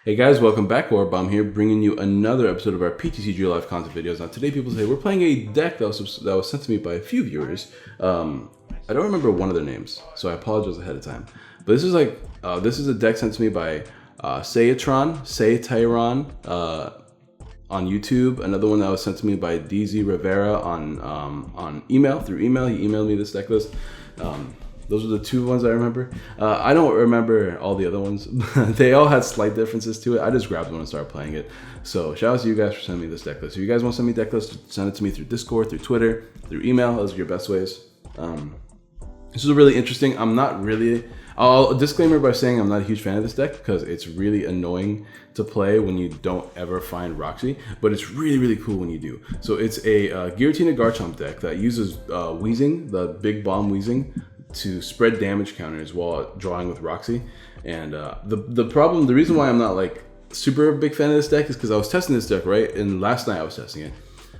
Hey guys, welcome back. Orabomb here, bringing you another episode of our PTCGO live content videos. Now today, people say we're playing a deck that was sent to me by a few viewers. I don't remember one of their names, so I apologize ahead of time. But this is this is a deck sent to me by Saytyron on YouTube. Another one that was sent to me by DZ Rivera on email. Through email, he emailed me this deck list. Those are the two ones I remember. I don't remember all the other ones. They all had slight differences to it. I just grabbed one and started playing it. So shout out to you guys for sending me this deck list. If you guys want to send me deck lists, send it to me through Discord, through Twitter, through email. Those are your best ways. This is really interesting. I'll disclaimer by saying I'm not a huge fan of this deck because it's really annoying to play when you don't ever find Roxie, but it's really, really cool when you do. So it's a Giratina Garchomp deck that uses Wheezing, the big bomb Wheezing, to spread damage counters while drawing with Roxie. And the reason why I'm not like super big fan of this deck is because I was testing this deck, right? And last night I was testing it.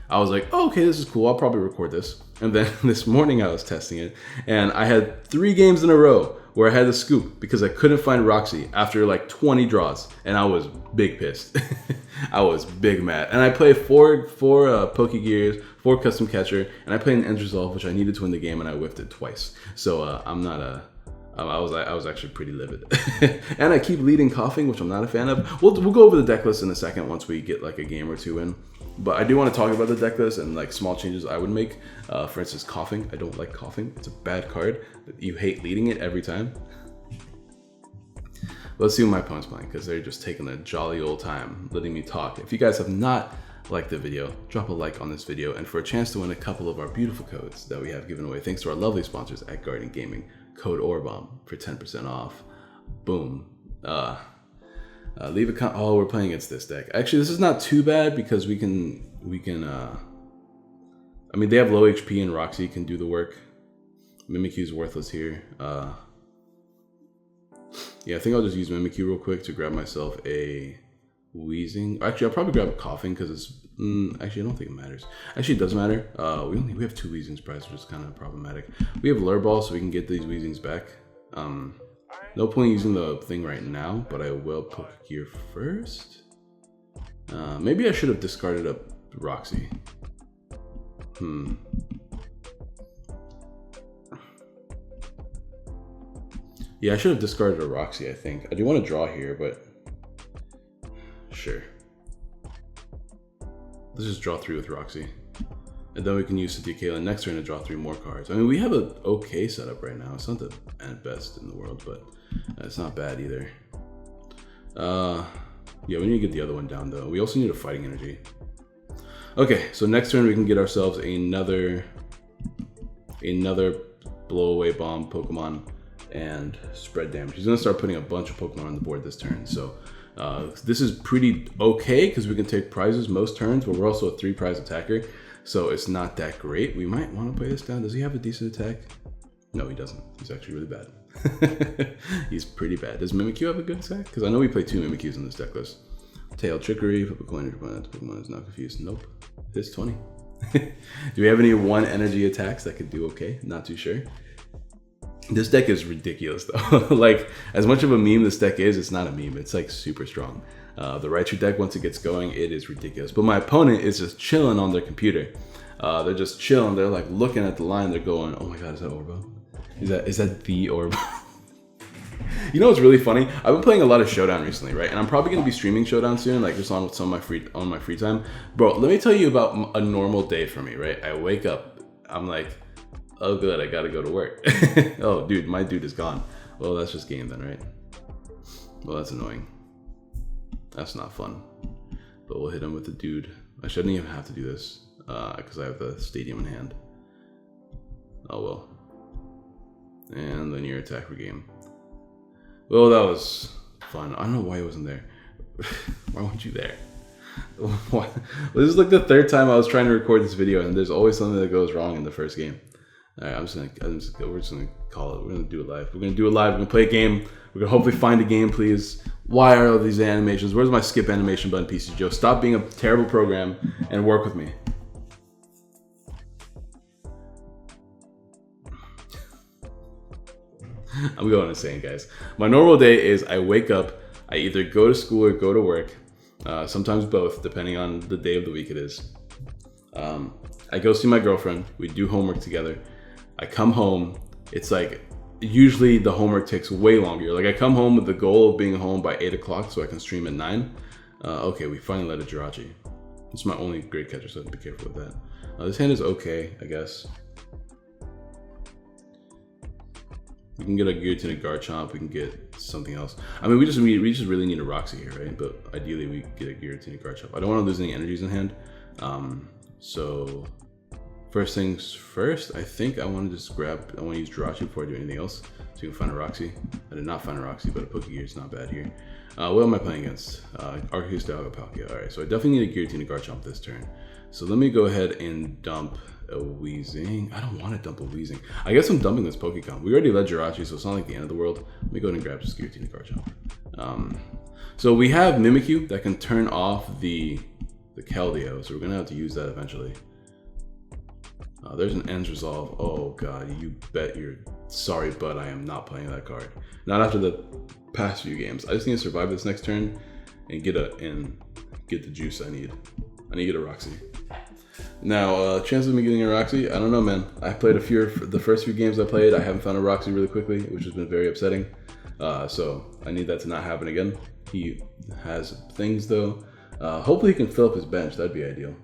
I was like, oh, okay, this is cool. I'll probably record this. And then this morning I was testing it, and I had 3 games in a row where I had to scoop because I couldn't find Roxie after like 20 draws, and I was big pissed. I was big mad. And I played four Pokegears, 4 Custom Catcher, and I played an End Resolve, which I needed to win the game, and I whiffed it twice. So I was actually pretty livid. And I keep leading coughing, which I'm not a fan of. We'll go over the deck list in a second once we get like a game or two in. But I do want to talk about the deck list and like small changes I would make. For instance, coughing. I don't like coughing. It's a bad card. You hate leading it every time. Let's see what my opponent's playing, because they're just taking a jolly old time letting me talk. If you guys have not liked the video, drop a like on this video, and for a chance to win a couple of our beautiful codes that we have given away thanks to our lovely sponsors at Guardian Gaming, code Orabomb for 10% off. Boom. Leave a comment. Oh, we're playing against this deck. Actually, this is not too bad because we can I mean, they have low HP and Roxie can do the work. Mimikyu is worthless here. Yeah, I think I'll just use Mimikyu real quick to grab myself a Wheezing. Actually, I'll probably grab a Coughing because it's actually I don't think it matters. Actually, it does matter. We have 2 Wheezings priced, which is kind of problematic. We have Lure Ball, so we can get these Wheezings back. No point using the thing right now, but I will Pokegear first. Maybe I should have discarded a Roxie. Yeah, I should have discarded a Roxie, I think. I do want to draw here, but sure. Let's just draw 3 with Roxie. And then we can use Tinachomp next turn to draw 3 more cards. I mean, we have an okay setup right now. It's not the best in the world, but it's not bad either. Yeah, we need to get the other one down though. We also need a Fighting Energy. Okay, so next turn we can get ourselves another blow away bomb Pokemon and spread damage. He's gonna start putting a bunch of Pokemon on the board this turn. So this is pretty okay because we can take prizes most turns, but we're also a 3 prize attacker. So it's not that great. We might want to play this down. Does he have a decent attack? No, he doesn't. He's actually really bad. He's pretty bad. Does Mimikyu have a good attack? Because I know we play 2 Mimikyus in this deck list. Tail Trickery, flip a coin to your opponent. Pokemon is not confused. Nope. It's 20. Do we have any 1 energy attacks that could do okay? Not too sure. This deck is ridiculous though. Like, as much of a meme this deck is, it's not a meme. It's like super strong. The Raichu deck, once it gets going, it is ridiculous. But my opponent is just chilling on their computer. They're just chilling. They're like looking at the line. They're going, "Oh my god, is that Orbo? Is that the Orbo?" You know what's really funny? I've been playing a lot of Showdown recently, right? And I'm probably gonna be streaming Showdown soon, like just on some of my free time. Bro, let me tell you about a normal day for me, right? I wake up, I'm like, oh good, I gotta go to work. Oh dude, my dude is gone. Well, that's just game then, right? Well, that's annoying. That's not fun. But we'll hit him with the dude. I shouldn't even have to do this because I have the stadium in hand. Oh well. And linear attack for game. Well, that was fun. I don't know why he wasn't there. Why weren't you there? Well, this is like the 3rd time I was trying to record this video, and there's always something that goes wrong in the first game. All right, we're just gonna call it. We're gonna do it live. We're gonna play a game. We're gonna hopefully find a game, please. Why are all these animations? Where's my skip animation button, PTCGO? Stop being a terrible program and work with me. I'm going insane, guys. My normal day is I wake up, I either go to school or go to work, sometimes both, depending on the day of the week it is. I go see my girlfriend, we do homework together. I come home, it's like, usually the homework takes way longer. Like I come home with the goal of being home by 8 o'clock so I can stream at 9. Okay, we finally let a Jirachi. It's my only great catcher, so I have to be careful with that. This hand is okay, I guess. We can get a Guillotine Garchomp, we can get something else. I mean, we just really need a Roxie here, right? But ideally we get a Guillotine Garchomp. I don't want to lose any energies in hand. So first things first, I think I want to use Jirachi before I do anything else. So you can find a Roxie. I did not find a Roxie, but a Pokegear is not bad here. What am I playing against? Arceus Palkia. Alright, so I definitely need a Guillotine Garchomp this turn. So let me go ahead and dump a Weezing. I don't want to dump a Weezing. I guess I'm dumping this Pokecom. We already led Jirachi, so it's not like the end of the world. Let me go ahead and grab this Guillotine Garchomp. So we have Mimikyu that can turn off the Keldeo, so we're gonna have to use that eventually. There's an Ends Resolve. Oh god, you bet your sorry butt I am not playing that card. Not after the past few games. I just need to survive this next turn and get the juice I need. I need to get a Roxie. Now, chances of me getting a Roxie, I don't know, man. I played the first few games I played, I haven't found a Roxie really quickly, which has been very upsetting. So I need that to not happen again. He has things though. Hopefully he can fill up his bench, that'd be ideal.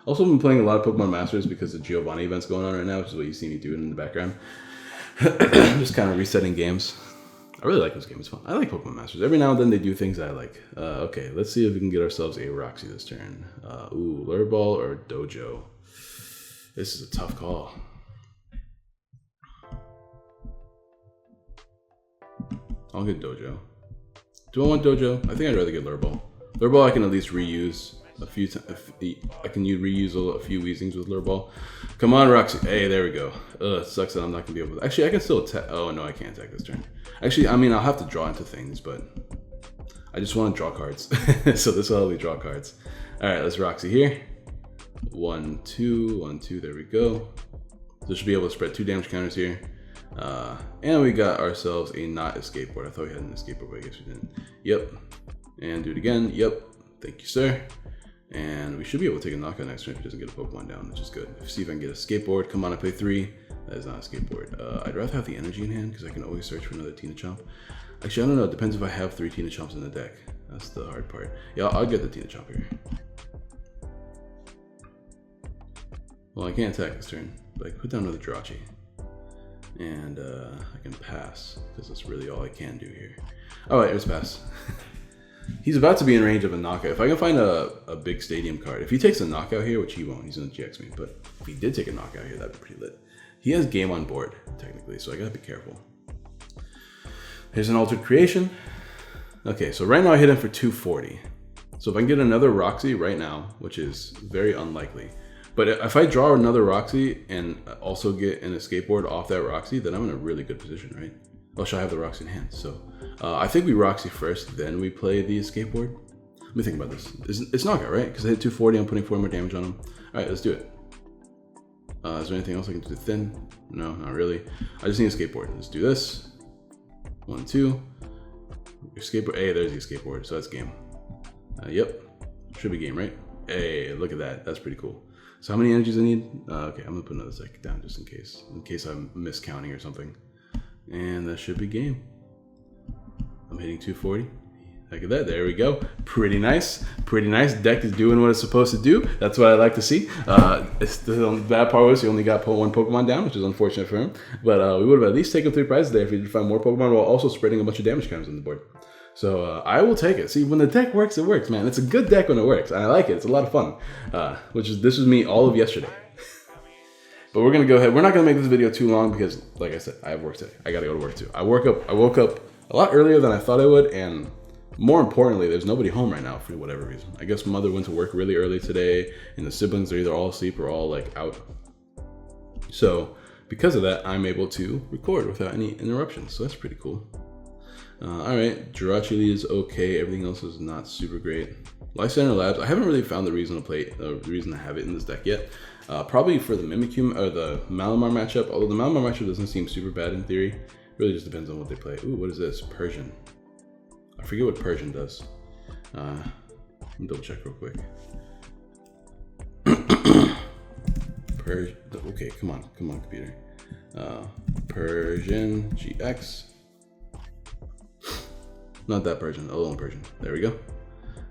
Also, I've been playing a lot of Pokemon Masters because the Giovanni event's going on right now, which is what you see me doing in the background. Just kind of resetting games. I really like this game, it's fun. I like Pokemon Masters. Every now and then they do things I like. Okay, let's see if we can get ourselves a Roxie this turn. Lure Ball or Dojo? This is a tough call. I'll get Dojo. Do I want Dojo? I think I'd rather get Lure Ball. Lure Ball I can at least reuse a few times. I can reuse a few Weezings with Lure Ball. Come on, Roxie. Hey, there we go. It sucks that I'm not gonna be able to. Actually, I can still attack. Oh no, I can't attack this turn. Actually, I mean, I'll have to draw into things, but I just want to draw cards. So this will help me draw cards. All right, let's Roxie here. 1, 2, 1, 2. There we go. So should be able to spread 2 damage counters here. And we got ourselves a not escape board. I thought we had an escape board, but I guess we didn't. Yep. And do it again. Yep. Thank you, sir. And we should be able to take a knockout next turn if he doesn't get a Pokemon down, which is good. See if I can get a skateboard. Come on, I play 3. That is not a skateboard. I'd rather have the energy in hand because I can always search for another Tinachomp. Actually, I don't know. It depends if I have 3 Tinachomps in the deck. That's the hard part. Yeah, I'll get the Tinachomp here. Well, I can't attack this turn, but I can put down another Jirachi. And I can pass because that's really all I can do here. All right, let's pass. He's about to be in range of a knockout. If I can find a big stadium card. If he takes a knockout here, which he won't, he's going to GX me. But if he did take a knockout here, that'd be pretty lit. He has game on board, technically, so I gotta be careful. Here's an Altered Creation. Okay, so right now I hit him for 240. So if I can get another Roxie right now, which is very unlikely. But if I draw another Roxie and also get an escape board off that Roxie, then I'm in a really good position, right? Oh, should I have the Roxie in hand? So I think we Roxie first, then we play the escape board. Let me think about this. It's knockout, right? Because I hit 240, I'm putting 4 more damage on him. All right, let's do it. Is there anything else I can do to thin? No, not really. I just need a skateboard. Let's do this. 1, 2. Skateboard. Hey, there's the skateboard. So that's game. Yep. Should be game, right? Hey, look at that. That's pretty cool. So how many energies I need? Okay, I'm gonna put another second down just in case I'm miscounting or something. And that should be game. I'm hitting 240. Look at that, there we go. Pretty nice, pretty nice. Deck is doing what it's supposed to do. That's what I like to see. The bad part was he only got 1 Pokemon down, which is unfortunate for him. But we would have at least taken 3 prizes there if we did find more Pokemon while also spreading a bunch of damage counters on the board. So I will take it. See, when the deck works, it works, man. It's a good deck when it works. And I like it. It's a lot of fun. This was me all of yesterday. But we're gonna go ahead. We're not gonna make this video too long because, like I said, I have work today. I gotta go to work too. I woke up a lot earlier than I thought I would, and more importantly, there's nobody home right now for whatever reason. I guess mother went to work really early today, and the siblings are either all asleep or all like out. So because of that, I'm able to record without any interruptions. So that's pretty cool. All right, Jirachi is okay. Everything else is not super great. Lysander Labs, I haven't really found the reason to play, the reason to have it in this deck yet. Probably for the Mimikyu or the Malamar matchup, although the Malamar matchup doesn't seem super bad in theory. It really just depends on what they play. Ooh, what is this? Persian. I forget what Persian does. Let me double check real quick. Okay, come on, computer. Persian GX. Not that Persian, a little Persian. There we go.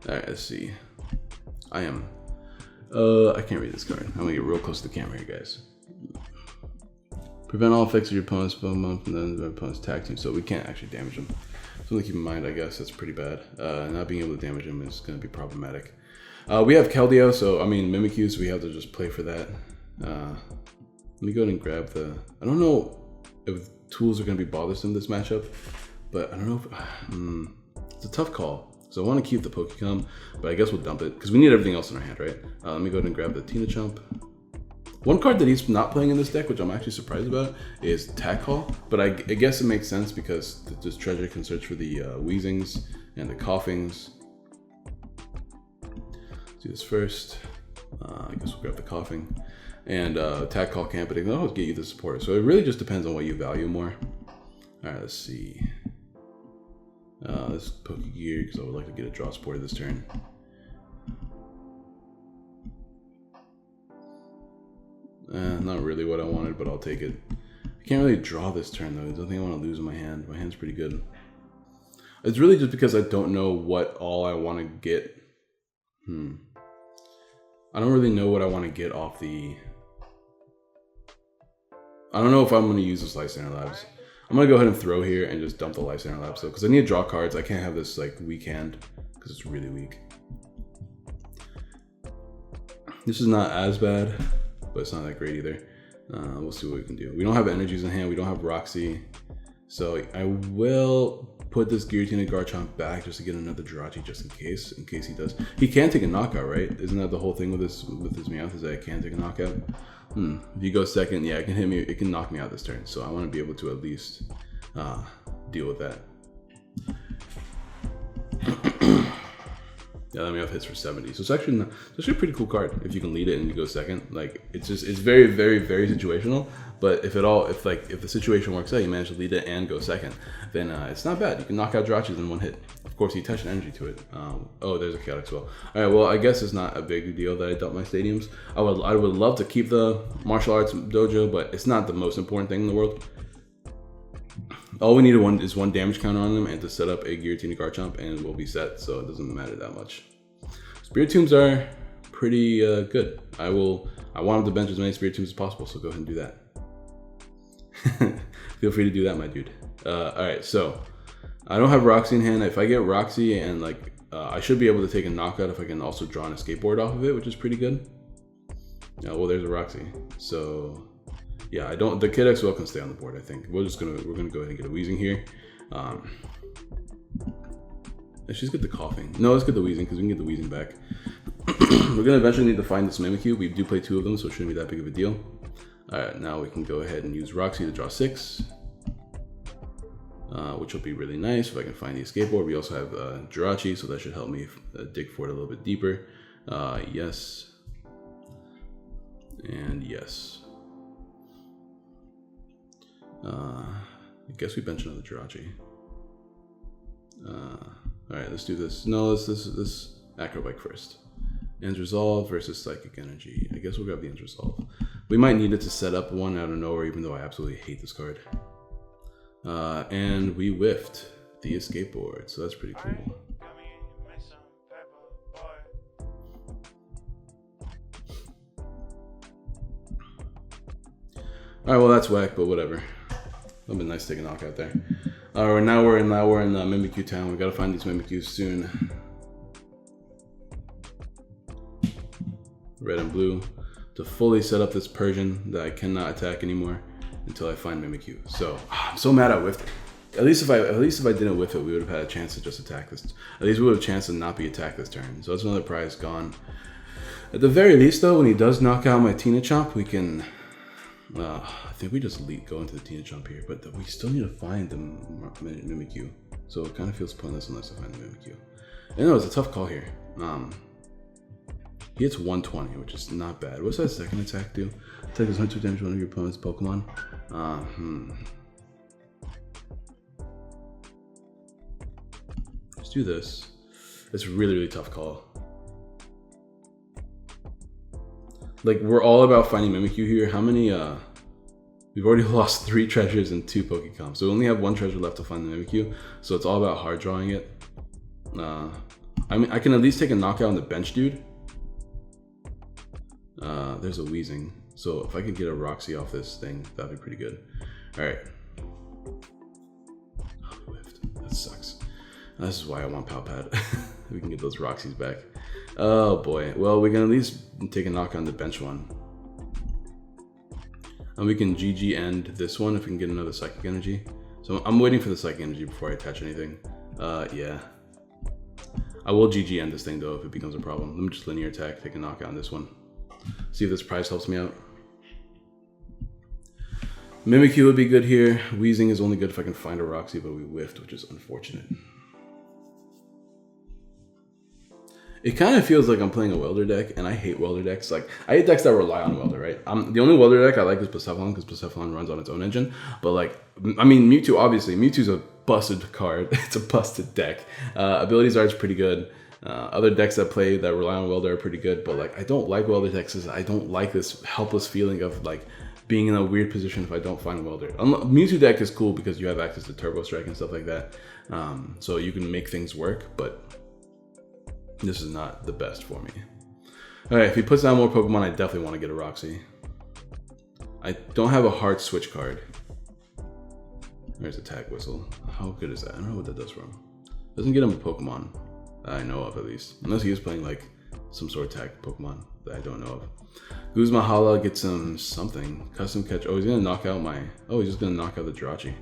All right, let's see. I can't read this card. I'm gonna get real close to the camera here, guys. Prevent all effects of your opponent's bump from the opponent's tag team, so we can't actually damage them. Something to keep in mind, I guess. That's pretty bad. Not being able to damage them is gonna be problematic. We have Keldeo, so I mean Mimikyu, so we have to just play for that. Let me go ahead and grab the. I don't know if tools are gonna be bothersome in this matchup, but I don't know if it's a tough call. So I want to keep the Pokecom, but I guess we'll dump it because we need everything else in our hand, right? Let me go ahead and grab the Tinachomp. One card that he's not playing in this deck, which I'm actually surprised about, is Tack Call. But I guess it makes sense because this treasure can search for the Wheezings and the Coughings. Let's do this first. I guess we'll grab the Coughing. And Tack Call can't, but it can always get you the support. So it really just depends on what you value more. All right, let's see. This Pokegear, because I would like to get a draw support this turn. Not really what I wanted, but I'll take it. I can't really draw this turn though. I don't think I want to lose in my hand. My hand's pretty good. It's really just because I don't know what all I want to get. I don't really know what I want to get off the. I don't know if I'm going to use this Lysander Labs. I'm going to go ahead and throw here and just dump the Lysander Labs though, because I need to draw cards. I can't have this like weak hand because it's really weak. This is not as bad, but it's not that great either. We'll see what we can do. We don't have energies in hand. We don't have Roxie. So I will put this Giratina Garchomp back just to get another Jirachi just in case he does. He can take a knockout, right? Isn't that the whole thing with his Meowth, is that it can take a knockout? If you go second, yeah, it can hit me. It can knock me out this turn. So I want to be able to at least deal with that. Yeah, that Meowth hits for 70. So it's actually a pretty cool card if you can lead it and you go second. Like it's very, very, very situational. But if the situation works out, you manage to lead it and go second, then it's not bad. You can knock out Jirachis in one hit. Of course, you touch an energy to it. Oh, there's a Chaotic Swell. All right, well, I guess it's not a big deal that I dump my stadiums. I would love to keep the martial arts dojo, but it's not the most important thing in the world. All we need is one damage counter on them and to set up a Giratina Garchomp, and we'll be set. So it doesn't matter that much. Spiritombs are pretty good. I want him to bench as many Spiritombs as possible. So go ahead and do that. Feel free to do that, my dude. All right, so I don't have Roxie in hand. If I get Roxie and I should be able to take a knockout if I can also draw an escape board off of it, which is pretty good. Yeah, well, there's a Roxie. So yeah, the Kid XL can stay on the board. I think we're gonna go ahead and get a Wheezing here. Let's just get the Coughing. No, let's get the Wheezing because we can get the Wheezing back. We're gonna eventually need to find this Mimikyu. We do play 2 of them, so it shouldn't be that big of a deal. All right, now we can go ahead and use Roxie to draw 6, which will be really nice if I can find the escape board. We also have Jirachi, so that should help me dig for it a little bit deeper. Yes, and yes. I guess we bench another Jirachi. All right, let's do this. No, let's Acrobike first. Ends Resolve versus Psychic Energy. I guess we'll grab the Ends Resolve. We might need it to set up one out of nowhere, even though I absolutely hate this card. And we whiffed the escape board, so that's pretty cool. All right, well that's whack, but whatever. That'd be nice to take a knockout there. All right, now we're in Mimikyu Town. We gotta find these Mimikyus soon. Red and blue to fully set up this Persian that I cannot attack anymore until I find Mimikyu. So I'm so mad I whiffed it. At least if I didn't whiff it, we would have had a chance to just attack this. At least we would have a chance to not be attacked this turn. So that's another prize gone. At the very least, though, when he does knock out my Tinachomp, we can. I think we just go into the Tinachomp here, but we still need to find the Mimikyu. So it kind of feels pointless unless I find the Mimikyu. And no, it's a tough call here. He hits 120, which is not bad. What's that second attack do? Attack does 100 damage to one of your opponent's Pokemon. Let's do this. It's a really, really tough call. Like, we're all about finding Mimikyu here. How many, we've already lost 3 treasures and 2 Pokécom. So we only have 1 treasure left to find the Mimikyu. So it's all about hard drawing it. I mean, I can at least take a knockout on the bench dude. There's a Weezing. So if I could get a Roxie off this thing, that'd be pretty good. All right. Oh, whiffed. That sucks. This is why I want Palpad. We can get those Roxies back. Oh boy. Well, we can at least take a knock on the bench one. And we can GG end this one if we can get another Psychic Energy. So I'm waiting for the Psychic Energy before I attach anything. Yeah. I will GG end this thing though if it becomes a problem. Let me just linear attack, take a knockout on this one. See if this price helps me out. Mimikyu would be good here. Weezing is only good if I can find a Roxie, but we whiffed, which is unfortunate. It kind of feels like I'm playing a Welder deck, and I hate Welder decks. Like, I hate decks that rely on Welder, right? The only Welder deck I like is Blacephalon, because Blacephalon runs on its own engine. But like, I mean, Mewtwo, obviously. Mewtwo's a busted card. It's a busted deck. Abilities Art's pretty good. Other decks that rely on Welder are pretty good, but like, I don't like Welder decks. I don't like this helpless feeling of like being in a weird position if I don't find a Welder. Mewtwo deck is cool because you have access to Turbo Strike and stuff like that. So you can make things work, but this is not the best for me. All right, if he puts down more Pokemon, I definitely want to get a Roxie. I don't have a hard switch card. There's Attack Whistle. How good is that? I don't know what that does for him. Doesn't get him a Pokemon that I know of, at least. Unless he is playing like some sort of attack Pokemon that I don't know of. Guzmahala gets him something. Custom Catch. Oh, he's gonna knock out my... Oh, he's just gonna knock out the Jirachi.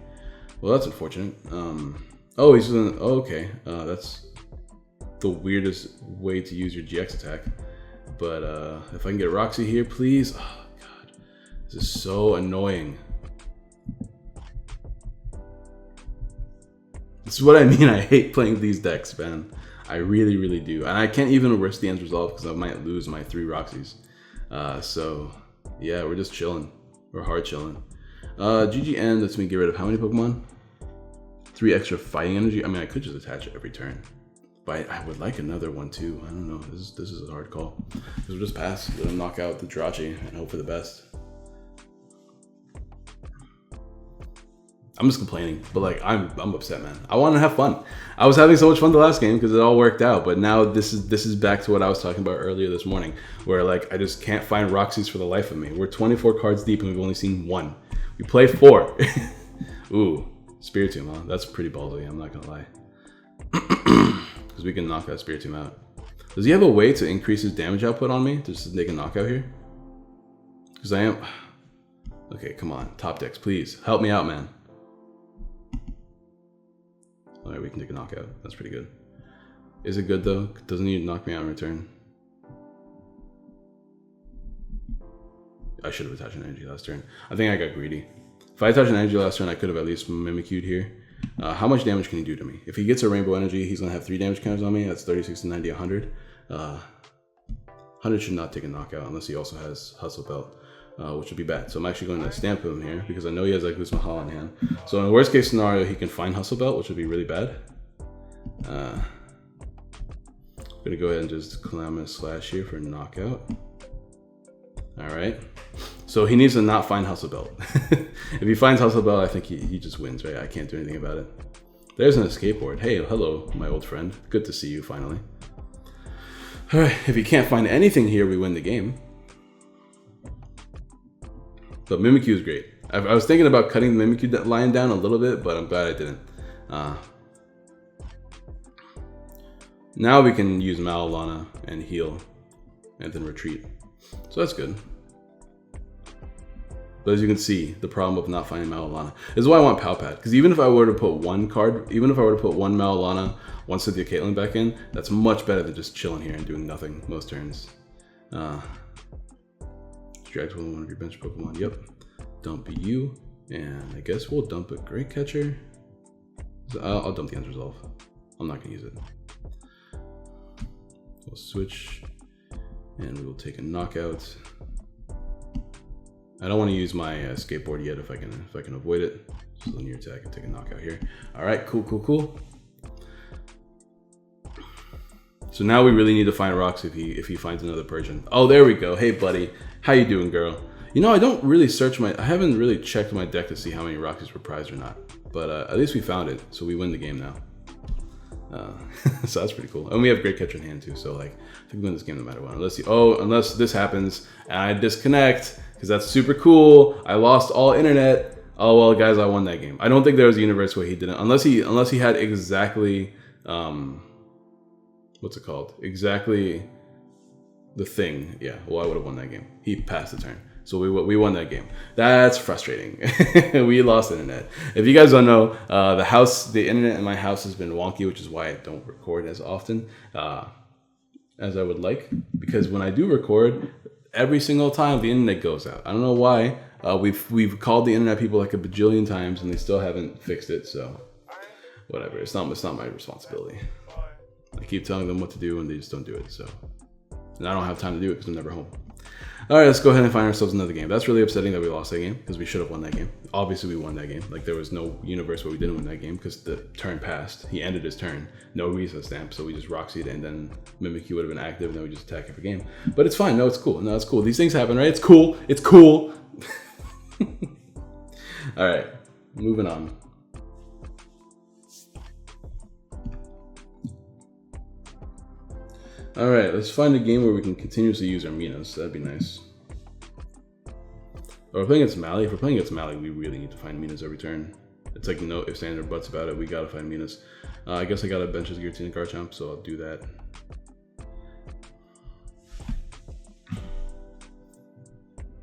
Well, that's unfortunate. Oh, he's gonna... Oh, okay. That's the weirdest way to use your GX attack. But if I can get a Roxie here, please. Oh, God. This is so annoying. This is what I mean. I hate playing these decks, man. I really, really do. And I can't even risk the end resolve because I might lose my 3 Roxies. So, yeah, we're just chilling. We're hard chilling. GGN lets me get rid of how many Pokemon? 3 extra fighting energy. I mean, I could just attach it every turn. But I would like another one too. I don't know. This is a hard call. Because we'll just pass. Let him knock out the Jirachi and hope for the best. I'm just complaining, but like I'm upset, man. I want to have fun. I was having so much fun the last game because it all worked out, but now this is back to what I was talking about earlier this morning, where like I just can't find Roxies for the life of me. We're 24 cards deep and we've only seen 1. We play 4. Ooh, Spiritomb, huh? That's pretty ballsy. I'm not gonna lie, because we can knock that Spiritomb out. Does he have a way to increase his damage output on me just to make a knockout here? Because I am. Okay, come on, top decks, please help me out, man. Alright, we can take a knockout. That's pretty good. Is it good though? Doesn't he knock me out in return? I should have attached an energy last turn. I think I got greedy. If I attached an energy last turn, I could have at least Mimikyu'd here. How much damage can he do to me? If he gets a rainbow energy, he's going to have 3 damage counters on me. That's 30, 60, 90, 100. 100 should not take a knockout unless he also has Hustle Belt. Which would be bad. So I'm actually going to stamp him here because I know he has like Guzmahala in hand. So in the worst case scenario, he can find Hustle Belt, which would be really bad. I'm going to go ahead and just Calamitous Slash here for a knockout. Alright. So he needs to not find Hustle Belt. If he finds Hustle Belt, I think he just wins, right? I can't do anything about it. There's an escape board. Hey, hello, my old friend. Good to see you finally. Alright, if he can't find anything here, we win the game. But Mimikyu is great. I was thinking about cutting the Mimikyu line down a little bit, but I'm glad I didn't. Now we can use Malolana and heal, and then retreat. So that's good. But as you can see, the problem with not finding Malolana is why I want Palpad. Because even if I were to put one card, even if I were to put one Malolana, one Cynthia Caitlyn back in, that's much better than just chilling here and doing nothing most turns. Drag one of your bench Pokemon. Yep. Dump you. And I guess we'll dump a Great Catcher. I'll dump the End Resolve. I'm not gonna use it. We'll switch and we will take a knockout. I don't want to use my skateboard yet if I can avoid it. Just linear attack and take a knockout here. All right, cool. So now we really need to find Roxie if he finds another Persian. Oh, there we go. Hey, buddy, how you doing, girl? You know, I don't really I haven't really checked my deck to see how many Roxies were prized or not. But at least we found it, so we win the game now. So that's pretty cool. And we have great catcher in hand too, so like I think we win this game no matter what. Unless this happens and I disconnect, because that's super cool. I lost all internet. Oh well, guys, I won that game. I don't think there was a universe where he didn't, unless he had exactly what's it called? Exactly the thing. Yeah, well, I would have won that game. He passed the turn. So we won that game. That's frustrating. We lost internet. If you guys don't know, the internet in my house has been wonky, which is why I don't record as often as I would like. Because when I do record, every single time the internet goes out. I don't know why. We've called the internet people like a bajillion times and they still haven't fixed it. So whatever. It's not my responsibility. I keep telling them what to do and they just don't do it. So, and I don't have time to do it because I'm never home. All right, let's go ahead and find ourselves another game. That's really upsetting that we lost that game because we should have won that game. Obviously, we won that game. Like, there was no universe where we didn't win that game because the turn passed. He ended his turn. No reset stamp, so we just Roxied and then Mimikyu would have been active and then we just attack every game. But it's fine. No, it's cool. No, it's cool. These things happen, right? It's cool. It's cool. All right, moving on. All right, let's find a game where we can continuously use our Minas. That'd be nice. Or we're playing against Mali. If we're playing against Mali, we really need to find Minas every turn. It's like no ifs, ands, or buts about it. We gotta find Minas. I guess I gotta bench his Giratina Garchomp, so I'll do that.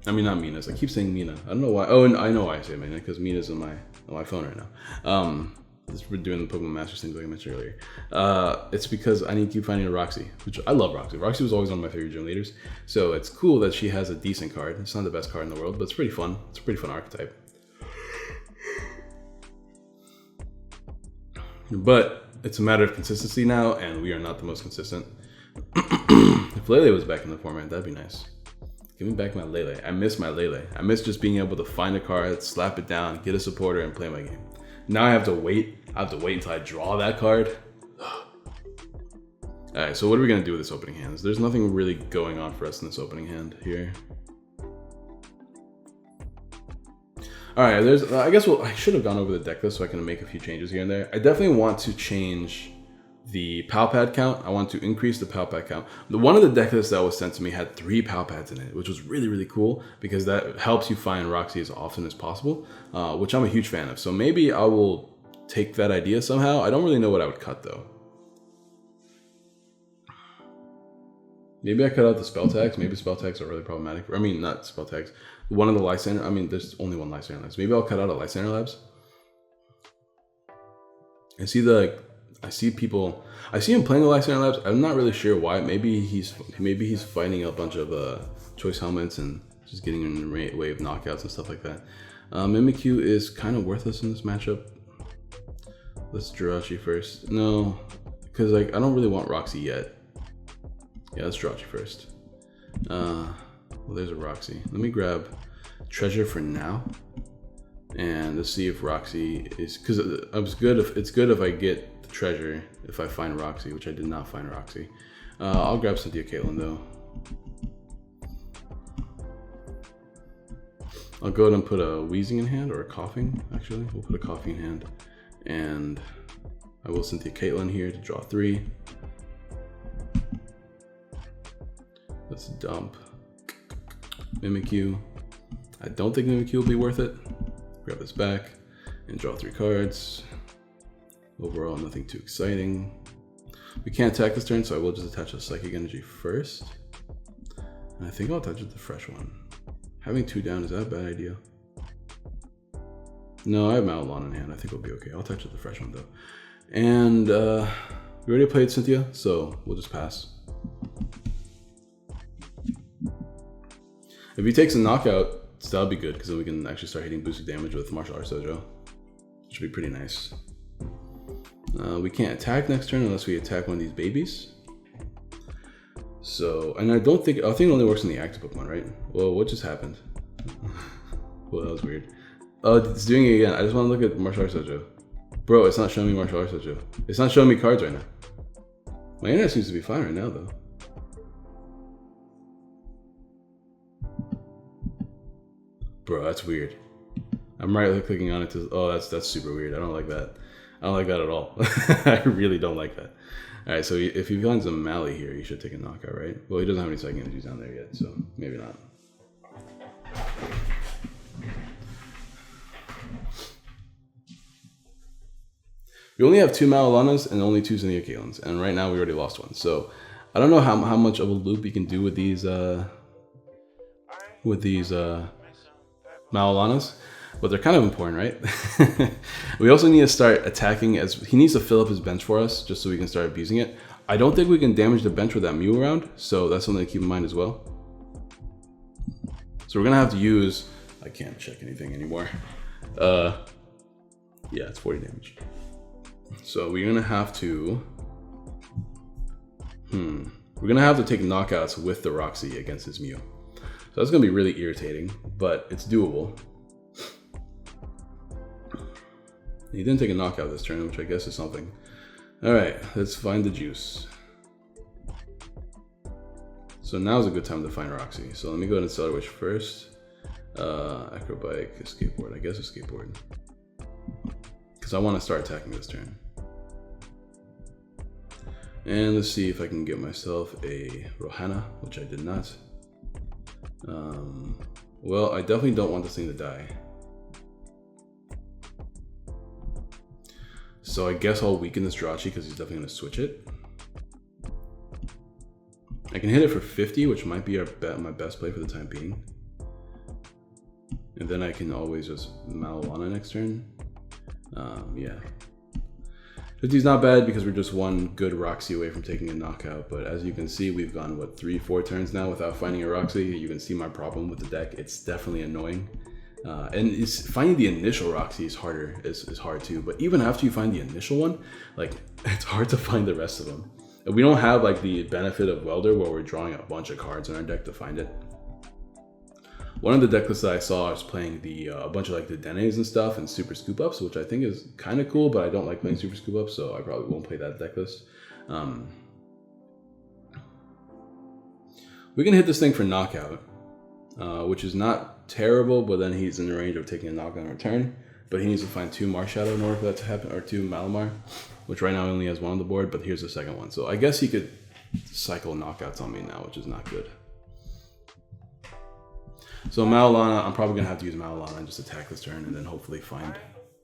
I mean, not Minas. I keep saying Mina. I don't know why. Oh, and I know why I say Mina, because Mina's on my phone right now. We're doing the Pokemon Masters things like I mentioned earlier. It's because I need to keep finding a Roxie, which I love Roxie. Roxie was always one of my favorite gym leaders. So it's cool that she has a decent card. It's not the best card in the world, but it's pretty fun. It's a pretty fun archetype. But it's a matter of consistency now, and we are not the most consistent. If Lele was back in the format, that'd be nice. Give me back my Lele. I miss my Lele. I miss just being able to find a card, slap it down, get a supporter, and play my game. Now I have to wait. I have to wait until I draw that card. Alright, so what are we going to do with this opening hand? There's nothing really going on for us in this opening hand here. Alright, I guess I should have gone over the deck list so I can make a few changes here and there. I definitely want to change the Palpad count. I want to increase the Palpad count. One of the deck lists that was sent to me had 3 Palpads in it, which was really, really cool because that helps you find Roxie as often as possible, which I'm a huge fan of. So maybe I will take that idea somehow. I don't really know what I would cut though. Maybe I cut out the spell tags. Maybe spell tags are really problematic. I mean, not spell tags. One of the Lysander, I mean, there's only one Lysander Labs. Maybe I'll cut out a Lysander Labs. I see him playing the Lysander Labs. I'm not really sure why. Maybe he's fighting a bunch of choice helmets and just getting in the way of knockouts and stuff like that. Mimikyu is kind of worthless in this matchup. Let's Jirachi first. No, because like I don't really want Roxie yet. Yeah, let's Jirachi first. Well, there's a Roxie. Let me grab Treasure for now, and let's see if Roxie is, because it's good if I get the Treasure if I find Roxie, which I did not find Roxie. I'll grab Cynthia Caitlin though. I'll go ahead and put a Wheezing in hand, or a Coughing. Actually, we'll put a Coughing in hand, and I will Cynthia Caitlin here to draw 3. Let's dump Mimikyu. I don't think Mimikyu will be worth it. Grab this back and draw 3 cards. Overall, nothing too exciting. We can't attack this turn, so I will just attach a Psychic Energy first. And I think I'll attach it to the Fresh one. Having 2 down, is that a bad idea? No, I have Malalon in hand. I think we'll be okay. I'll attach it to the Fresh one though. And we already played Cynthia, so we'll just pass. If he takes a knockout, that'll be good, because then we can actually start hitting boosted damage with Martial Arts Dojo. Which would be pretty nice. We can't attack next turn unless we attack one of these babies. So, and I think it only works on the active Pokemon, right? Well, what just happened? Well, that was weird. Oh, it's doing it again. I just want to look at Martial Arts Dojo. Bro, it's not showing me Martial Arts Dojo. It's not showing me cards right now. My internet seems to be fine right now, though. Bro, that's weird. I'm right clicking on it to, oh, that's super weird. I don't like that. I don't like that at all. I really don't like that. All right, so if he finds a Mally here, he should take a knockout, right? Well, he doesn't have any psychic energies down there yet, so maybe not. We only have 2 Malalanas and only 2 Zinnia Kalins, and right now we already lost one. So I don't know how much of a loop you can do with these Malalanas, but they're kind of important, right? We also need to start attacking, as he needs to fill up his bench for us just so we can start abusing it. I don't think we can damage the bench with that Mew around, so that's something to keep in mind as well. So we're gonna have to use, I can't check anything anymore. Yeah, it's 40 damage. So we're gonna have to, we're gonna have to take knockouts with the Roxie against his Mew. So that's gonna be really irritating, but it's doable. He didn't take a knockout this turn, which I guess is something. All right, let's find the juice. So now's a good time to find Roxie. So let me go ahead and Stellar Wish first. Acrobike, Skateboard, I guess a Skateboard. Because I want to start attacking this turn. And let's see if I can get myself a Rohana, which I did not. Well, I definitely don't want this thing to die. So I guess I'll weaken this Jirachi because he's definitely going to switch it. I can hit it for 50, which might be my best play for the time being. And then I can always just Malalana next turn. Yeah. 50 is not bad because we're just one good Roxie away from taking a knockout. But as you can see, we've gone, what, 3-4 turns now without finding a Roxie. You can see my problem with the deck. It's definitely annoying. And finding the initial Roxie is harder, is hard too. But even after you find the initial one, like, it's hard to find the rest of them. And we don't have like the benefit of Welder where we're drawing a bunch of cards in our deck to find it. One of the deck lists that I saw is playing a bunch of like the Denes and stuff and Super Scoop Ups, which I think is kind of cool, but I don't like playing Super Scoop Ups, so I probably won't play that deck list. We can hit this thing for knockout, which is not terrible, but then he's in the range of taking a knockout in return. But he needs to find 2 Marshadow in order for that to happen, or 2 Malamar, which right now only has 1 on the board, but here's the second one. So I guess he could cycle knockouts on me now, which is not good. So Malalana, I'm probably gonna have to use Malalana and just attack this turn and then hopefully find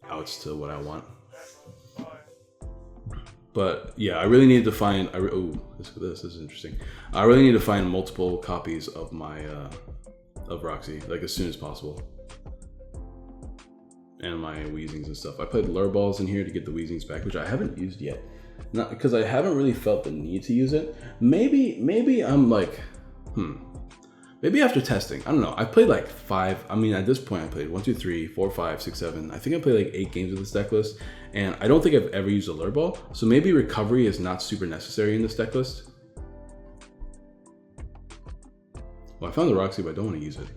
outs to what I want. But yeah, I really need to find, this is interesting. I really need to find multiple copies of my, of Roxie, like as soon as possible. And my Weezings and stuff. I played Lure Balls in here to get the Weezings back, which I haven't used yet. Not because I haven't really felt the need to use it. Maybe I'm like, maybe after testing, I don't know. I played like 5, I mean at this point I played 1, 2, 3, 4, 5, 6, 7. I think I played like 8 games with this deck list. And I don't think I've ever used a Lure Ball. So maybe recovery is not super necessary in this deck list. Well, I found the Roxie, but I don't want to use it.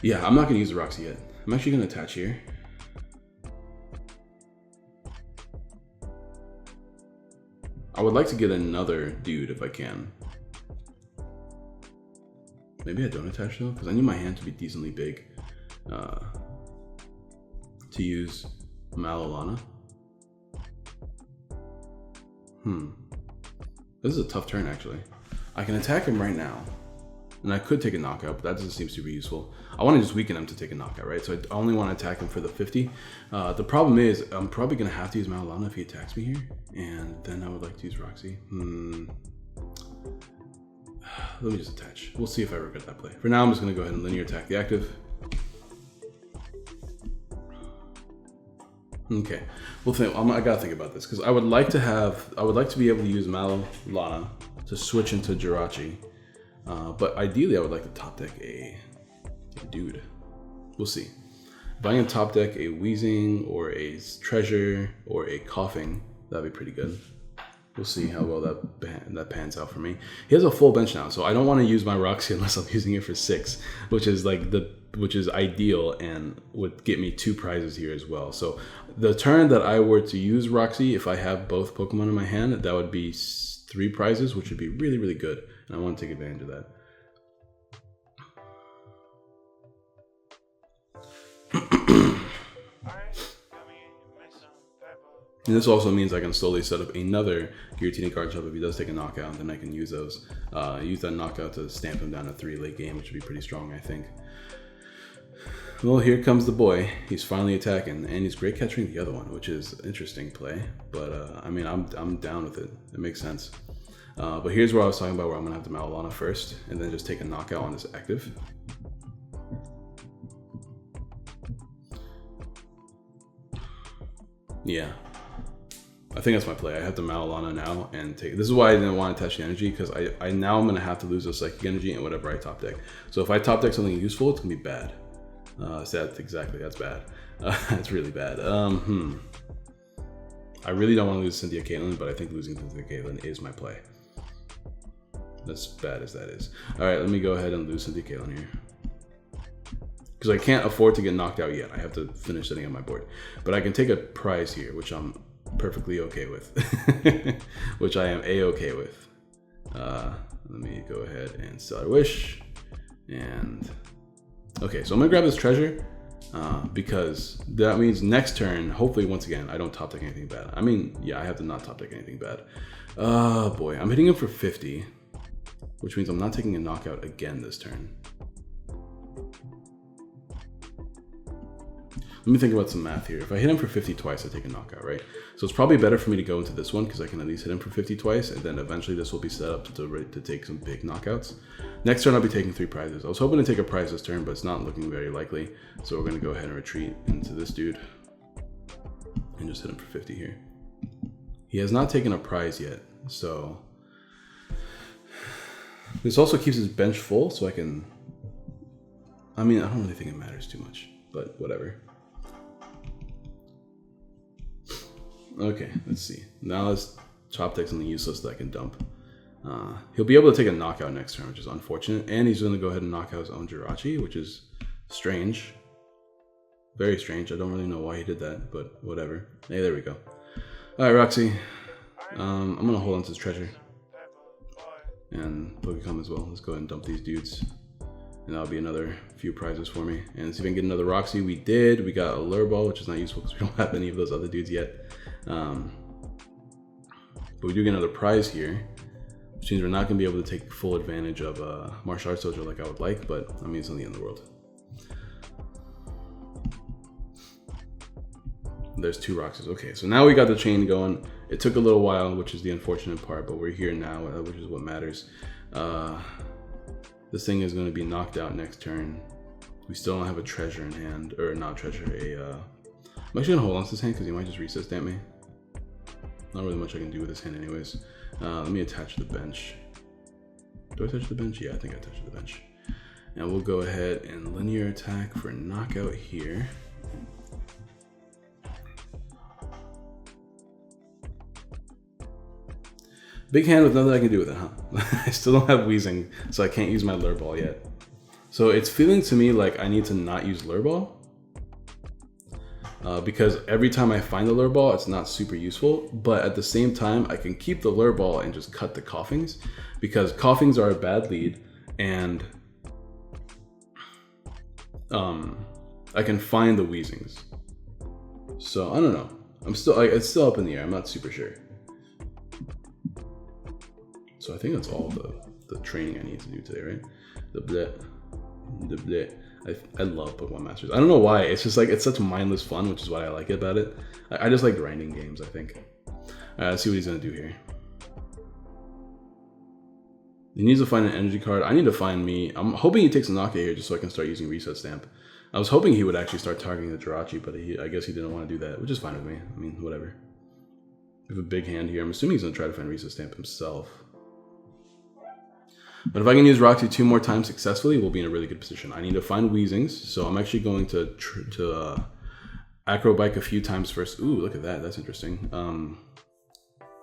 Yeah, I'm not going to use the Roxie yet. I'm actually going to attach here. I would like to get another dude if I can. Maybe I don't attach though, because I need my hand to be decently big to use Malalana. This is a tough turn actually. I can attack him right now. And I could take a knockout, but that doesn't seem super useful. I want to just weaken him to take a knockout, right? So I only want to attack him for the 50. The problem is, I'm probably going to have to use Malalana if he attacks me here. And then I would like to use Roxie. Let me just attach. We'll see if I regret that play. For now, I'm just going to go ahead and linear attack the active. Okay. Well, I got to think about this, because I would like to be able to use Malalana to switch into Jirachi. But ideally, I would like to top deck a dude. We'll see. If I can top deck a Wheezing or a Treasure or a Coughing, that'd be pretty good. We'll see how well that pans out for me. He has a full bench now, so I don't want to use my Roxie unless I'm using it for 6, which is ideal and would get me 2 prizes here as well. So the turn that I were to use Roxie, if I have both Pokemon in my hand, that would be 3 prizes, which would be really, really good. And I want to take advantage of that. And this also means I can slowly set up another Giratina Garchomp if he does take a knockout, then I can use those. Use that knockout to stamp him down to 3 late game, which would be pretty strong, I think. Well, here comes the boy. He's finally attacking, and he's great catching the other one, which is an interesting play. But I mean, I'm down with it. It makes sense. But here's where I was talking about, where I'm gonna have to Malolana first, and then just take a knockout on this active. Yeah. I think that's my play. I have to Malolana now and take. This is why I didn't want to attach the energy, because I now I'm gonna have to lose the psychic energy and whatever I top deck. So if I top deck something useful, it's gonna be bad. So that's bad. That's really bad. I really don't want to lose Cynthia Caitlyn, but I think losing Cynthia Caitlyn is my play. As bad as that is. All right, let me go ahead and lose Cynthia Caitlyn here, because I can't afford to get knocked out yet. I have to finish setting up my board, but I can take a prize here, which I'm perfectly okay with. Which I am a-okay with. Let me go ahead and Stellar Wish, and okay, so I'm gonna grab this treasure because that means next turn, hopefully once again, I don't top deck anything bad. I mean, yeah, I have to not top deck anything bad. Oh boy, I'm hitting him for 50, which means I'm not taking a knockout again this turn. Let me think about some math here. If I hit him for 50 twice, I take a knockout, right? So it's probably better for me to go into this one, because I can at least hit him for 50 twice, and then eventually this will be set up to take some big knockouts. Next turn, I'll be taking 3 prizes. I was hoping to take a prize this turn, but it's not looking very likely. So we're going to go ahead and retreat into this dude and just hit him for 50 here. He has not taken a prize yet, so this also keeps his bench full, so I can... I mean, I don't really think it matters too much, but whatever. Okay, let's see. Now let's top deck something useless that I can dump. He'll be able to take a knockout next turn, which is unfortunate. And he's going to go ahead and knock out his own Jirachi, which is strange. Very strange. I don't really know why he did that, but whatever. Hey, there we go. Alright, Roxie. I'm going to hold on to this treasure. And Pokecom as well. Let's go ahead and dump these dudes. And that'll be another few prizes for me. And see if I can get another Roxie. We did. We got a Lure Ball, which is not useful because we don't have any of those other dudes yet. But we do get another prize here, which means we're not going to be able to take full advantage of Martial Arts Dojo like I would like, but I mean, it's not the end of the world. There's 2 Roxies. Okay, so now we got the chain going. It took a little while, which is the unfortunate part, but we're here now, which is what matters. This thing is going to be knocked out next turn. We still don't have a treasure in hand, or not treasure, I'm actually going to hold on to this hand because he might just reset stamp me. Not really much I can do with this hand anyways. Let me attach the bench. Do I touch the bench? Yeah, I think I touched the bench. And we'll go ahead and linear attack for knockout here. Big hand with nothing I can do with it, huh? I still don't have Wheezing, so I can't use my Lure Ball yet. So it's feeling to me like I need to not use Lure Ball. Because every time I find the Lure Ball, it's not super useful. But at the same time, I can keep the Lure Ball and just cut the Coughings. Because Coughings are a bad lead, and I can find the Wheezings. So I don't know. It's still up in the air. I'm not super sure. So I think that's all the training I need to do today, right? The bleh. I love Pokemon Masters. I don't know why. It's just like, it's such mindless fun, which is what I like about it. I just like grinding games, I think. Let's see what he's gonna do here. He needs to find an energy card. I need to find me. I'm hoping he takes a knockout here just so I can start using Reset Stamp. I was hoping he would actually start targeting the Jirachi, but I guess he didn't want to do that, which is fine with me. I mean, whatever. We have a big hand here. I'm assuming he's gonna try to find Reset Stamp himself. But if I can use Roxie 2 more times successfully, we'll be in a really good position. I need to find Weezings, so I'm actually going to acrobike a few times first. Ooh, look at that. That's interesting.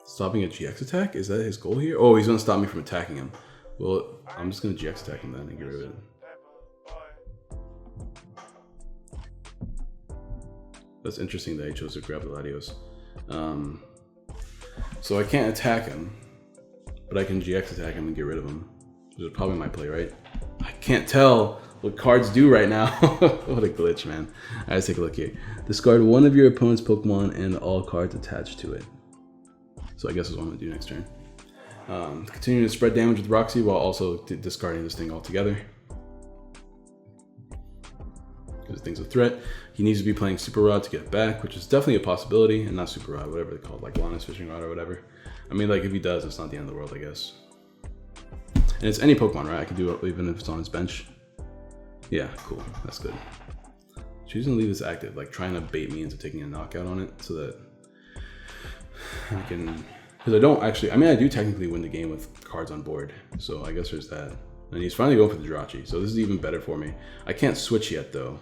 Stopping a GX attack? Is that his goal here? Oh, he's going to stop me from attacking him. Well, I'm just going to GX attack him then and get rid of it. That's interesting that he chose to grab the Latios. So I can't attack him, but I can GX attack him and get rid of him. Which is probably my play, right? I can't tell what cards do right now. What a glitch, man. Alright, let's take a look here. Discard one of your opponent's Pokemon and all cards attached to it. So I guess that's what I'm going to do next turn. Continue to spread damage with Roxie while also discarding this thing altogether. Because the thing's a threat. He needs to be playing Super Rod to get it back, which is definitely a possibility. And not Super Rod, whatever they're called, like Lana's Fishing Rod or whatever. I mean, like, if he does, it's not the end of the world, I guess. And it's any Pokemon, right? I can do it even if it's on his bench. Yeah, cool. That's good. Choosing to leave this active, like trying to bait me into taking a knockout on it so that I can... Because I don't actually... I mean, I do technically win the game with cards on board. So I guess there's that. And he's finally going for the Jirachi. So this is even better for me. I can't switch yet, though.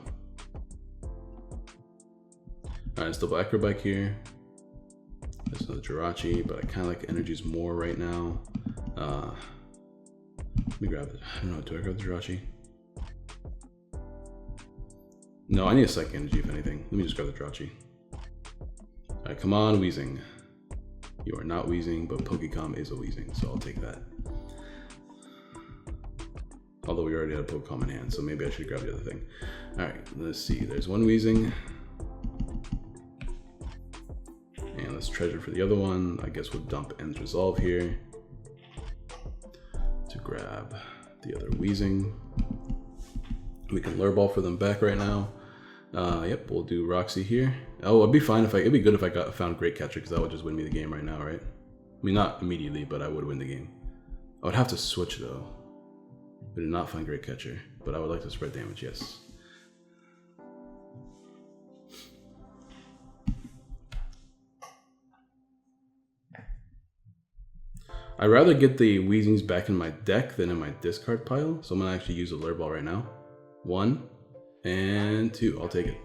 Alright, let's double Acrobike here. There's another Jirachi, but I kind of like energies more right now. Let me grab it. I don't know, do I grab the Jirachi? No, I need a Psychic Energy if anything. Let me just grab the Jirachi. Alright, come on, Weezing. You are not Weezing, but Pokecom is a Weezing, so I'll take that. Although we already had a Pokecom in hand, so maybe I should grab the other thing. Alright, let's see. There's one Weezing. And let's treasure for the other one. I guess we'll dump End's Resolve here to grab the other Weezing. We can Lure Ball for them back right now. Yep, we'll do Roxie here. Oh, it'd be fine if it'd be good if I found Great Catcher, because that would just win me the game right now, right? I mean, not immediately, but I would win the game. I would have to switch though. I did not find Great Catcher, but I would like to spread damage, yes. I'd rather get the Weezings back in my deck than in my discard pile, so I'm gonna actually use a Lure Ball right now. 1 and 2, I'll take it.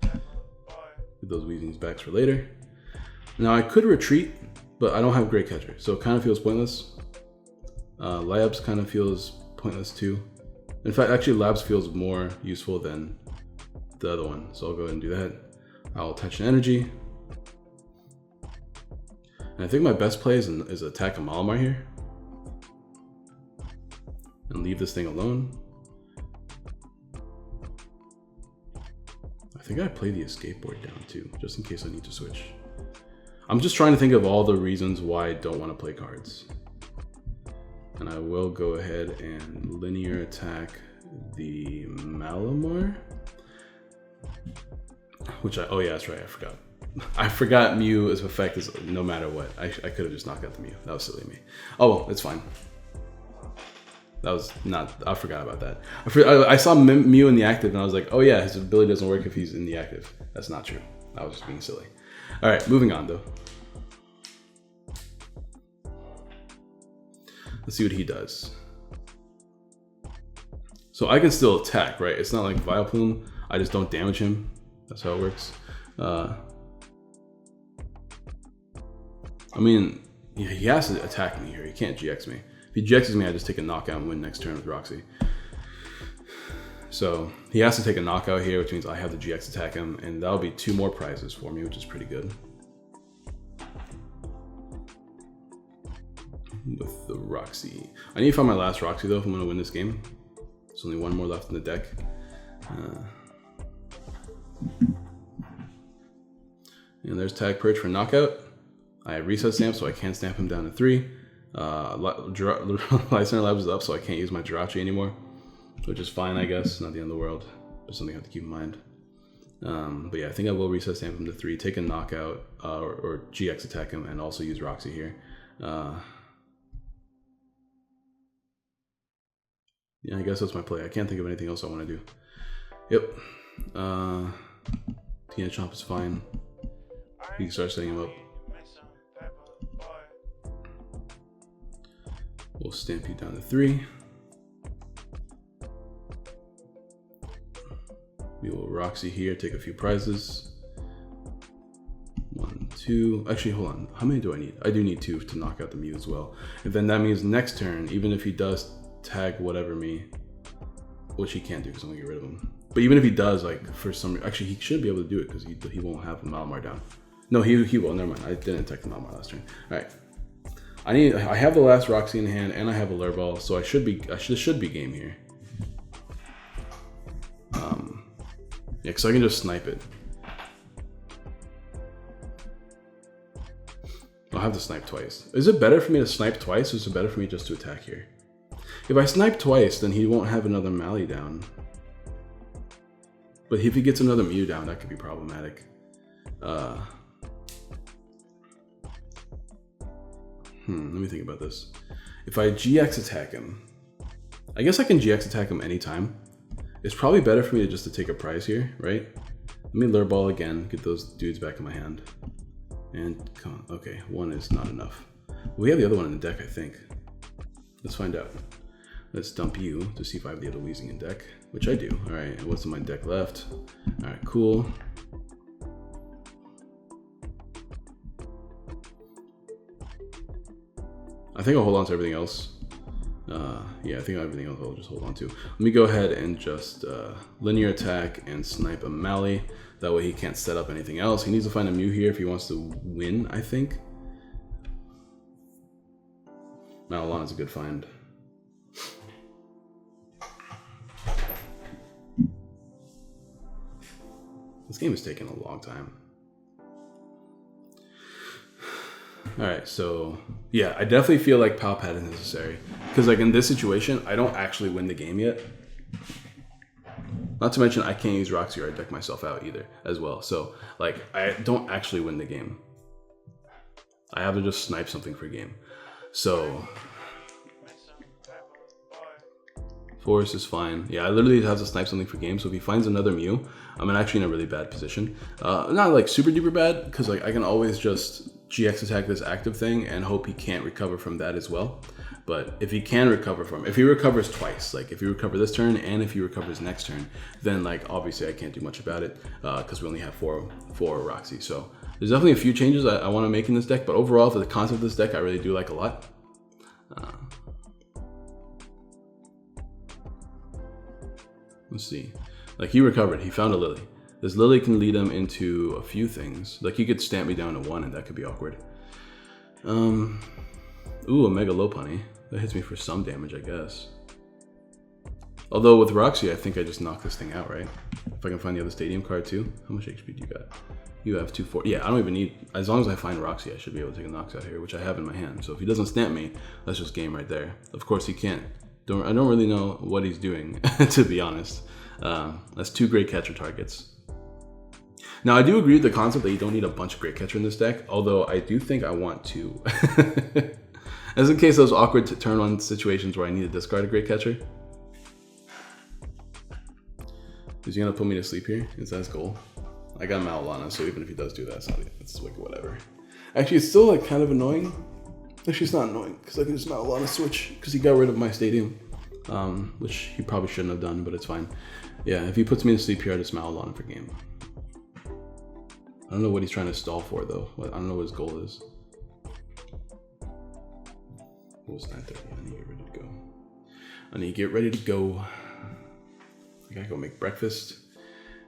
Get those Weezings back for later. Now I could retreat, but I don't have Great Catcher, so it kind of feels pointless. Labs kind of feels pointless too. In fact, actually Labs feels more useful than the other one, so I'll go ahead and do that. I'll attach an energy. And I think my best play is attack a Malamar here. And leave this thing alone. I think I play the escape board down too, just in case I need to switch. I'm just trying to think of all the reasons why I don't want to play cards. And I will go ahead and linear attack the Malamar. Which oh yeah, that's right, I forgot. I forgot Mew's effect is no matter what. I could have just knocked out the Mew. That was silly of me. Oh well, it's fine. That was not, I forgot about that. I saw Mew in the active and I was like, oh yeah, his ability doesn't work if he's in the active. That's not true. I was just being silly. All right, moving on though. Let's see what he does. So I can still attack, right? It's not like Vileplume. I just don't damage him. That's how it works. I mean, yeah, he has to attack me here. He can't GX me. If he GXs me, I just take a knockout and win next turn with Roxie. So he has to take a knockout here, which means I have to GX attack him, and that'll be 2 more prizes for me, which is pretty good. With the Roxie. I need to find my last Roxie though if I'm going to win this game. There's only 1 more left in the deck. And there's Tag Purge for knockout. I have Reset Stamp, so I can't stamp him down to 3. Lysander Labs is up, so I can't use my Jirachi anymore, which is fine, I guess. Not the end of the world. Just something I have to keep in mind. But yeah, I think I will Reset Stamp him to 3, take a knockout, or GX attack him, and also use Roxie here. Yeah, I guess that's my play. I can't think of anything else I want to do. Yep. Tinachomp is fine. You can start setting him up. We'll stamp you down to 3. We will Roxie here, take a few prizes. 1, 2. Actually, hold on. How many do I need? I do need 2 to knock out the Mew as well. And then that means next turn, even if he does tag whatever me, which he can't do because I'm gonna get rid of him. But even if he does, like for some, actually he should be able to do it because he won't have a Malamar down. No, he will. Never mind. I didn't attack the Malamar last turn. All right. I have the last Roxie in hand and I have a Lure Ball, so I should be game here. Yeah, because I can just snipe it. I'll have to snipe twice. Is it better for me to snipe twice, or is it better for me just to attack here? If I snipe twice, then he won't have another Mally down. But if he gets another Mew down, that could be problematic. Let me think about this. If I GX attack him, I guess I can GX attack him anytime. It's probably better for me to just to take a prize here, right? Let me Lure Ball again, get those dudes back in my hand. And come on, okay, 1 is not enough. We have the other one in the deck, I think. Let's find out. Let's dump you to see if I have the other Weezing in deck, which I do. All right, and what's in my deck left? All right, cool. I think I'll hold on to everything else. Yeah, I think everything else I'll just hold on to. Let me go ahead and just linear attack and snipe a Mally. That way he can't set up anything else. He needs to find a Mew here if he wants to win, I think. Malalana's a good find. This game is taking a long time. All right, so yeah, I definitely feel like Pal Pad is necessary because like in this situation, I don't actually win the game yet. Not to mention I can't use Roxie or I deck myself out either as well. So like I don't actually win the game. I have to just snipe something for game. So Forest is fine. Yeah, I literally have to snipe something for game. So if he finds another Mew, I'm actually in a really bad position. Not like super duper bad because like I can always just GX attack this active thing and hope he can't recover from that as well. But if he can recover from, if he recovers twice, like if he recovers this turn and if he recovers next turn, then like obviously I can't do much about it because we only have four Roxie. So there's definitely a few changes I want to make in this deck, but overall for the concept of this deck, I really do like a lot. Let's see, like he recovered, he found a Lily. This Lily can lead him into a few things. Like he could stamp me down to 1 and that could be awkward. Ooh, a Mega Lopunny. That hits me for some damage, I guess. Although with Roxie, I think I just knock this thing out, right? If I can find the other stadium card too. How much HP do you got? You have 240. Yeah, I don't even need, as long as I find Roxie, I should be able to take a knocks out here, which I have in my hand. So if he doesn't stamp me, that's just game right there. Of course he can't. I don't really know what he's doing, to be honest. That's 2 great catcher targets. Now, I do agree with the concept that you don't need a bunch of great catcher in this deck, although I do think I want to. As in case those awkward turn 1 situations where I need to discard a great catcher. Is he gonna put me to sleep here? Is that his goal? I got Malalana, so even if he does do that, it's like whatever. Actually, it's still like kind of annoying. Actually, it's not annoying because I can just Malalana switch because he got rid of my stadium, which he probably shouldn't have done, but it's fine. Yeah, if he puts me to sleep here, I just Malalana for game. I don't know what he's trying to stall for though. I don't know what his goal is. What was 9:30? I need to get ready to go. I need to get ready to go. I gotta go make breakfast.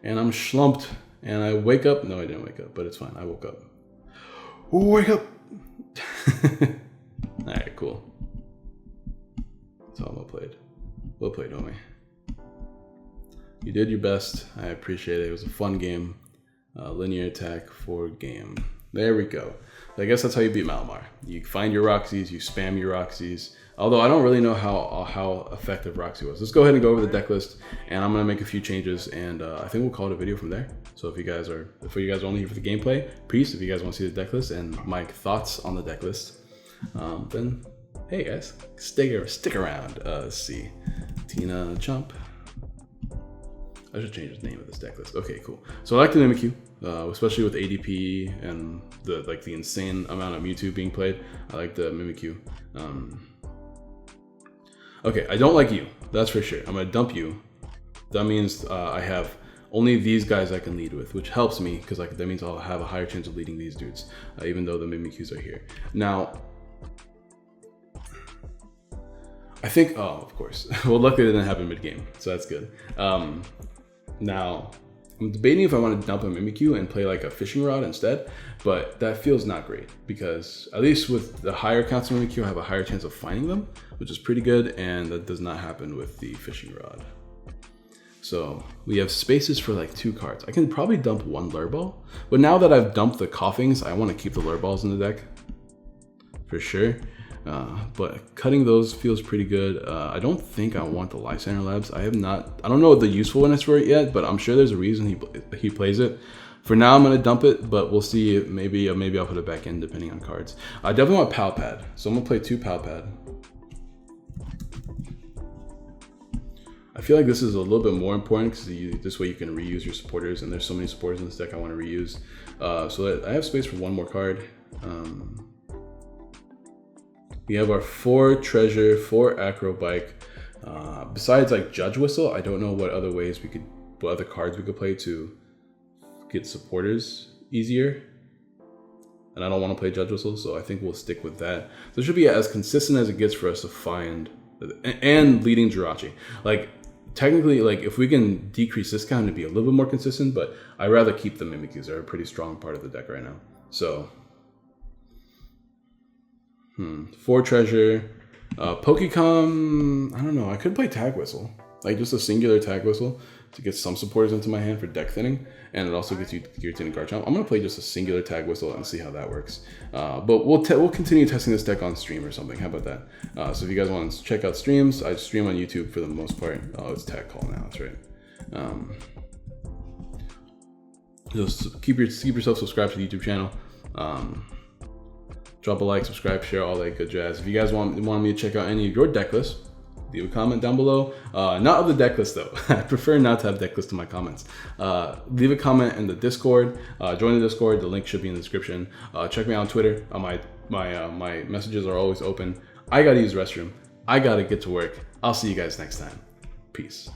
And I'm schlumped. And I wake up. No, I didn't wake up, but it's fine. I woke up. Wake up! Alright, cool. That's all well played. Well played, homie. You did your best. I appreciate it. It was a fun game. Linear attack for game. There we go. I guess that's how you beat Malamar. You find your Roxies, you spam your Roxies. Although I don't really know how effective Roxie was. Let's go ahead and go over the deck list, and I'm gonna make a few changes, and I think we'll call it a video from there. So if you guys are only here for the gameplay, peace. If you guys want to see the deck list and my thoughts on the deck list, then hey guys, stick around. Let's see, Tinachomp. I should change the name of this deck list. Okay, cool. So I like the Mimikyu, especially with ADP and the insane amount of Mewtwo being played. I like the Mimikyu. Okay, I don't like you. That's for sure. I'm gonna dump you. That means I have only these guys I can lead with, which helps me because like that means I'll have a higher chance of leading these dudes, even though the Mimikyus are here. Now, I think, oh, of course. Well, luckily it didn't happen mid-game, so that's good. Now, I'm debating if I want to dump a Mimikyu and play like a fishing rod instead, but that feels not great because at least with the higher counts of Mimikyu, I have a higher chance of finding them, which is pretty good, and that does not happen with the fishing rod. So we have spaces for like 2 cards. I can probably dump 1 Lurball, but now that I've dumped the Coughings, I want to keep the Lurballs in the deck for sure. But cutting those feels pretty good. I don't think I want the Lysander Labs. I don't know the usefulness for it yet, but I'm sure there's a reason he plays it. For now, I'm gonna dump it, but we'll see. Maybe I'll put it back in depending on cards. I definitely want Palpad, so I'm gonna play 2 Palpad. I feel like this is a little bit more important because this way you can reuse your supporters, and there's so many supporters in this deck I want to reuse. So I have space for 1 more card. We have our 4 Treasure, 4 Acro Bike. Besides like Judge Whistle, I don't know what other cards we could play to get supporters easier. And I don't want to play Judge Whistle, so I think we'll stick with that. So it should be as consistent as it gets for us to find, and leading Jirachi. Like, technically, like if we can decrease this count, it'd be a little bit more consistent, but I'd rather keep the Mimikyus. They're a pretty strong part of the deck right now. So, 4 Treasure, Pokecom, I don't know, I could play Tag Whistle. Like just a singular Tag Whistle to get some supporters into my hand for deck thinning, and it also gets you Guillotine and Garchomp. I'm gonna play just a singular Tag Whistle and see how that works. But we'll continue testing this deck on stream or something. How about that? So if you guys want to check out streams, I stream on YouTube for the most part. Oh, it's Tag Call now. That's right. Just keep yourself subscribed to the YouTube channel. Drop a like, subscribe, share, all that good jazz. If you guys want me to check out any of your deck lists, leave a comment down below. Not of the deck list though. I prefer not to have deck lists in my comments. Leave a comment in the Discord. Join the Discord. The link should be in the description. Check me out on Twitter. My messages are always open. I gotta use the restroom. I gotta get to work. I'll see you guys next time. Peace.